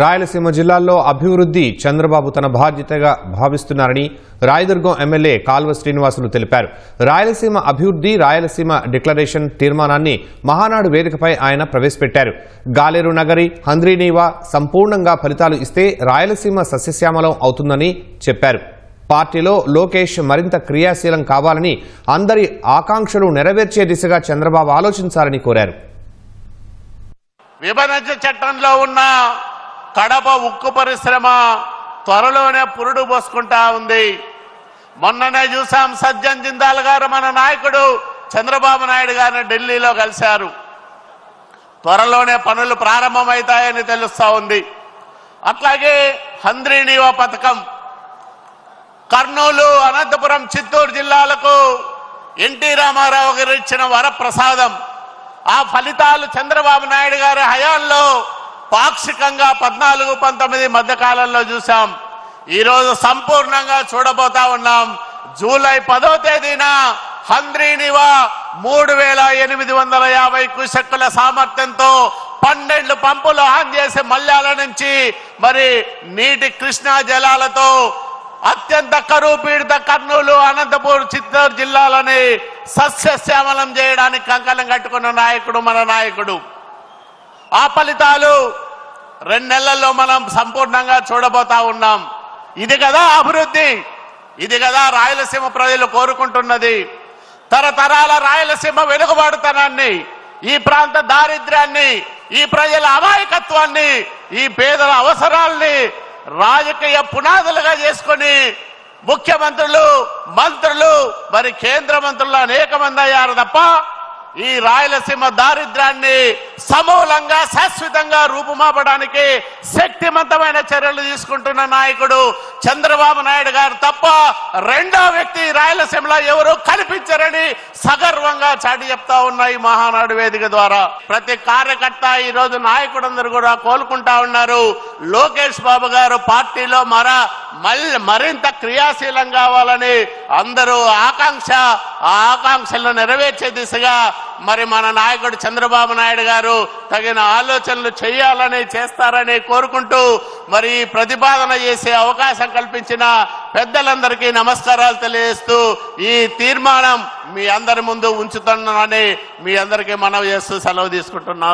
రాయలసీమ జిల్లాల్లో అభివృద్ధి చంద్రబాబు తన బాధ్యతగా భావిస్తున్నారని రాయదుర్గం ఎమ్మెల్యే కాల్వ శ్రీనివాసులు తెలిపారు. రాయలసీమ అభివృద్ధి రాయలసీమ డిక్లరేషన్ తీర్మానాన్ని మహానాడు వేదికపై ఆయన ప్రవేశపెట్టారు. గాలేరు నగరి, హంద్రీనీవా సంపూర్ణంగా ఫలితాలు ఇస్తే రాయలసీమ సస్యశ్యామలం అవుతుందని చెప్పారు. పార్టీలో లోకేష్ మరింత క్రియాశీలం కావాలని, అందరి ఆకాంక్షలు నెరవేర్చే దిశగా చంద్రబాబు ఆలోచించాలని కోరారు. విభజన చట్టంలో ఉన్న కడప ఉక్కు పరిశ్రమ త్వరలోనే పురుడు పోసుకుంటా ఉంది. మొన్ననే చూసాం, సజ్జన్ జిందాల్ గారు మన నాయకుడు చంద్రబాబు నాయుడు గారిని ఢిల్లీలో కలిశారు. త్వరలోనే పనులు ప్రారంభమవుతాయని తెలుస్తా ఉంది. అట్లాగే హంద్రీనీవా పథకం కర్నూలు, అనంతపురం, చిత్తూరు జిల్లాలకు ఎన్టీ రామారావు గారు ఇచ్చిన వరప్రసాదం. ఆ ఫలితాలు చంద్రబాబు నాయుడు గారి హయాంలో పాక్షికంగా 14-19 మధ్య కాలంలో చూసాం. ఈరోజు సంపూర్ణంగా చూడబోతా ఉన్నాం. జూలై 10వ తేదీన హంద్రీనీవా 3850 క్యూసెక్కుల సామర్థ్యంతో 12 పంపులు ఆన్ చేసి మల్యాల నుంచి మరి నీటి కృష్ణా జలాలతో అత్యంత కరువు పీడిత కర్నూలు, అనంతపూర్, చిత్తూరు జిల్లాలని సస్యశ్యామలం చేయడానికి కంకణం కట్టుకున్న నాయకుడు మన నాయకుడు. ఆ ఫలితాలు 2 నెలల్లో మనం సంపూర్ణంగా చూడబోతా ఉన్నాం. ఇది కదా అభివృద్ధి, ఇది కదా రాయలసీమ ప్రజలు కోరుకుంటున్నది. తరతరాల రాయలసీమ వెనుకబాటుతనాన్ని, ఈ ప్రాంత దారిద్ర్యాన్ని, ఈ ప్రజల అమాయకత్వాన్ని, ఈ పేదల అవసరాల్ని రాజకీయ పునాదులుగా చేసుకుని ముఖ్యమంత్రులు, మంత్రులు, మరి కేంద్ర మంత్రులు అనేక మంది అయ్యారు తప్ప ఈ రాయలసీమ దారిద్ర్యాన్ని సమూలంగా శాశ్వతంగా రూపుమాపడానికి శక్తివంతమైన చర్యలు తీసుకుంటున్న నాయకుడు చంద్రబాబు నాయుడు గారు తప్ప రెండో వ్యక్తి రాయలసీమలో ఎవరు కనిపించరని సగర్వంగా చాటి చెప్తా ఉన్నాయి మహానాడు వేదిక ద్వారా. ప్రతి కార్యకర్త ఈ రోజు నాయకుడందరూ కూడా కోలుకుంటా ఉన్నారు. లోకేష్ బాబు గారు పార్టీలో మరింత క్రియాశీలం కావాలని అందరూ ఆ ఆకాంక్షలను నెరవేర్చే దిశగా మరి మన నాయకుడు చంద్రబాబు నాయుడు గారు తగిన ఆలోచనలు చేస్తారని కోరుకుంటూ మరి ఈ ప్రతిపాదన చేసే అవకాశం కల్పించిన పెద్దలందరికీ నమస్కారాలు తెలియజేస్తూ ఈ తీర్మానం మీ అందరి ముందు ఉంచుతున్నానని మీ అందరికీ మనవి చేస్తూ సెలవు తీసుకుంటున్నా.